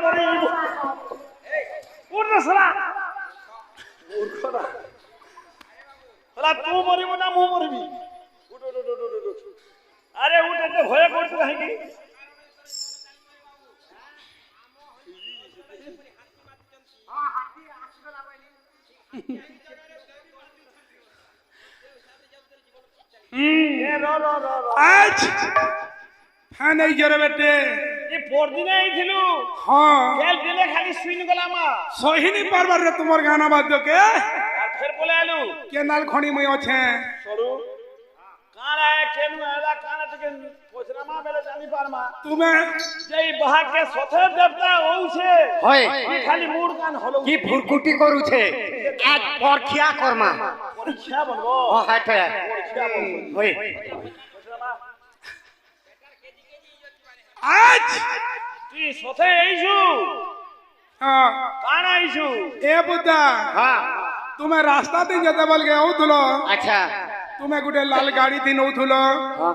মরিব উঠে সারা মূর্খরা সারা তুই মরিব না মু মরিবি উঠ উঠ উঠ উঠ উঠ আরে উঠ এতে ভয় করতে কাহিকি आज हाँ नहीं जरे बेटे ये পরদিনে আইছিলু हाँ গেল দিলে খালি শুইন গলা মা सही नहीं पारबार रे तुम्हार गाना बात दो के আর ফের বলে আলু के नाल खणी मुई আছে সরু কানা কেনু এলা কানা থেকে পছরামা বেলে জানি পারমা तुम्हें যেই বাহাকে সথে দেবতা হউছে হয় এই খালি মুড় কান হলো কি ভুরকুটি করুছে এক পরখিয়া কর্মা পরীক্ষা বলবো ও হাটে পরীক্ষা বলবো হই পছরামা आज তুই সথে আইছু हाँ কানা আইছু ए बुद्धा হ্যাঁ तुम्हें रास्ता दिन जते बोल के औथुलो আচ্ছা तुम्हें गुटे लाल गाड़ी दिन औथुलो হ্যাঁ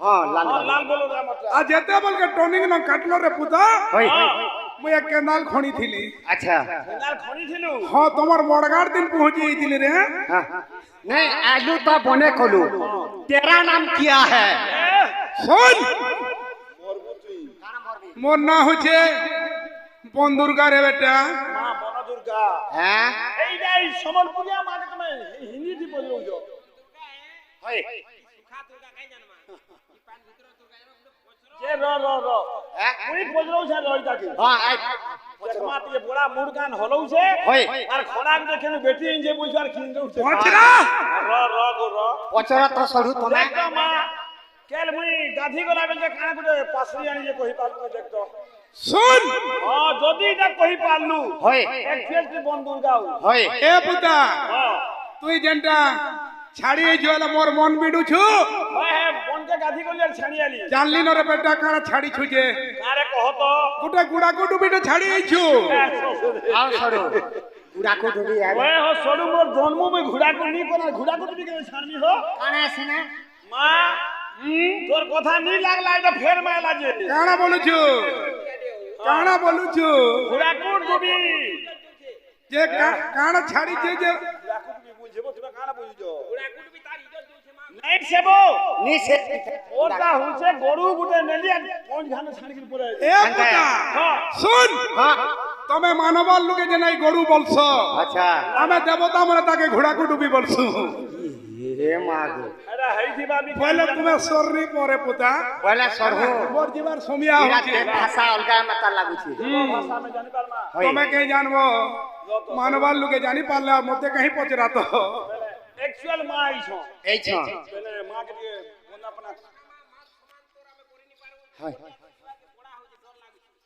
হ্যাঁ লাল আর লাল বলো না মাত্রা आ जते बोल के टर्निंग न काटलो रे पुता হই मुई एक केनाल खणी थिली আচ্ছা নাল খনি ছিলু हाँ तुम्हार मोड़गाड़ दिन पहुंची थी रे हाँ नहीं आलू तो बने खोलू तेरा नाम क्या है सुन মরবো তুই मोर ना होचे बंदुर्गा रे बेटा মা বন দুর্গা হ্যাঁ এই যাই সম্বলপুরিয়া মাকে তুমি হিন্দি দি বললৌছ হই যে র র র মুই বললৌছ রইতাকে হ্যাঁ আই দেখমা তে বড়া মুড় কান হলৌছে হই আর খনাক দেখেন বেটি ইনজে বুঝ আর খিন দৌছে পচরা র র গো র পচরা তো সরু তুমি দেখতো মা কেল মুই গাধি গলা বেলে কানা গুটে পাসরি আনি যে কহি পারলু দেখতো सुन হ্যাঁ যদি এটা কহি পারলু হই এক ফেলটি বন দুর্গাও হই ए पुता হ্যাঁ তুই যেনটা ছাড়ি জলা মোর মন বিডুছু হ্যাঁ বনকে গাধি গলি আর ছাড়ি আলি জানলি ন রে বেটা কারা ছাড়ি ছুজে আরে কহত গুটা গুড়া গুডু বিডু ছাড়ি আইছু আও সরু গুড়াকু ঢুকি আবে ওয়ে হো সরু মোর জন্ম মই ঘোড়া কো নি কোনা ঘোড়া কো তুমি কেন ছাড়বি হো কানে আসিনা মা তোর কথা নি লাগলা এটা ফের মাইলা যে কানা বলুছু কানা বলুছু ঘোড়া কো তুমি যে কানা ছাড়ি যে যে ঘোড়া কো তুমি বুঝবো তুমি কানা বুঝছো ঘোড়া কো তুমি তার ইজ্জত দিছে মা নাই সেবো নিছে ওটা হচ্ছে গরু গুটে নেলি আর কোন ঘানে ছাড়ি কি পড়ে এ পুতা হ্যাঁ শুন হ্যাঁ তুমি মানবার লোকে যে নাই গরু বলছ আচ্ছা আমি দেবতা মানে তাকে ঘোড়া কুডুবি বলছু হে মাগো এটা হেইছি ভাবি বলে তুমি সরনি পরে পুতা বলে সরহু মোর জীবার সমিয়া এরা হচ্ছে ভাষা অলগা মাতা লাগুছে ভাষা আমি জানি পারমা হই তুমি কে জানবো মানবার লোকে জানি পারলে মতে কहीं পচরা তো एक्चुअल মা আইছো এই ছ মানে মা কে দিয়ে বন্দাপনা হয়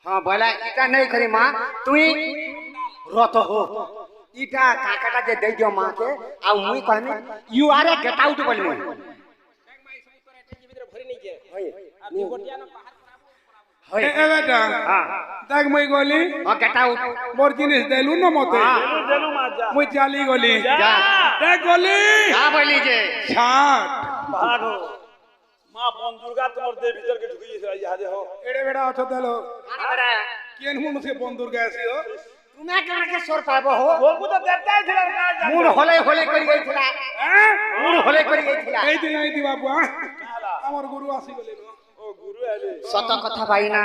হ্যাঁ বলে এটা নেই করি মা তুই রত হো ইটা কাকাটা যে দেই দিও মাকে আর মুই কইনি you are a get out বলনি হয় এ বেটা হ্যাঁ দেখ মই গলি ও গেট আউট মোর জিনিস দেলু ন মতে দেলু দেলু মা যা মই চালি গলি যা দেখ গলি যা বলি যে ছাট ভাগো মা বন দুর্গা তোমার দে ভিতর কে ঢুকি গেছে ইহা দেখো এড়ে বেড়া অছ দেলো আরে কেন মুনসে বন্দুর গাছিও তুমি কেনাকে সর পাবো হো গোকু তো দেবতাই ছিল না জানি মুড় হলে হলে করি গইছিলা হ্যাঁ মুড় হলে করি গইছিলা এই দিন এই দি বাবু আমার গুরু আসি গলি ও গুরু আলে সত কথা ভাই না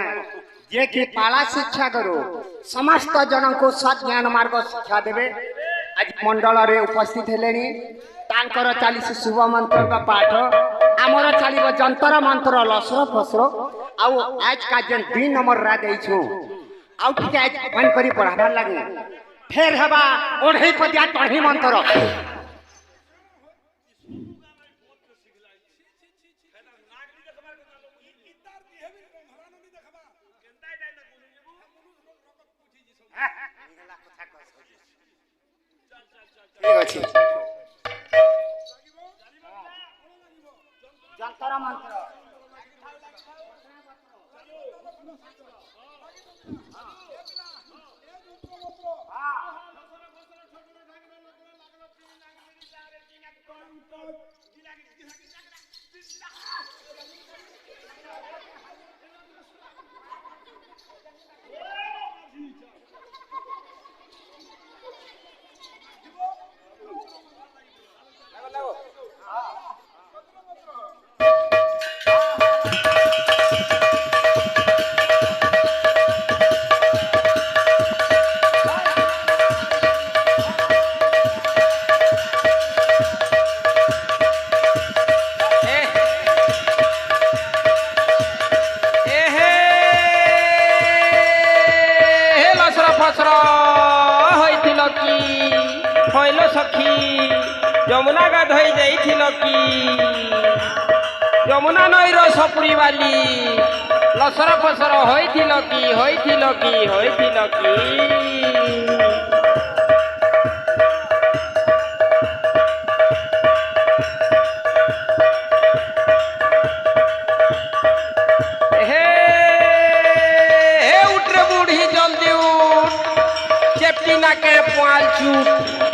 যে কি পালা শিক্ষা করো সমস্ত জনଙ୍କୁ সৎ জ্ঞান মার্গ শিক্ষা দেবে আজ মণ্ডଳରେ উপস্থিত ହେଲେଣି ତାଙ୍କର ଚାଲିଛି ଶୁଭ ମନ୍ତ୍ରଙ୍କ ପାଠ ଆମର ଚାଲିବ ଯନ୍ତ୍ର ମନ୍ତ୍ର ଲସର ଫସର ଆଉ ଆଜ କା ଯେନ୍ 2 ନମ୍ବର ଦେଇଛୁ ଆଉ ଟିକେ ଆଜ ବନ୍ଦ କରି ପଢ଼ାବାର ଲାଗି ଫେର ହେବା ଓଢ଼େଇ ପଦିଆ ଟଢ଼ି ମନ୍ତ୍ର ঠিক ଅଛି ଯନ୍ତ୍ର ମନ୍ତ୍ର কইলো সখী যমুনা গাধই যাইছিল কি যমুনা নইর সপুরি বালি লসর ফসর হইছিল কি হইছিল কি হইছিল কি হে হে উঠ রে বুড়ি জলদি উঠ চেপটি নাকে পাল চুট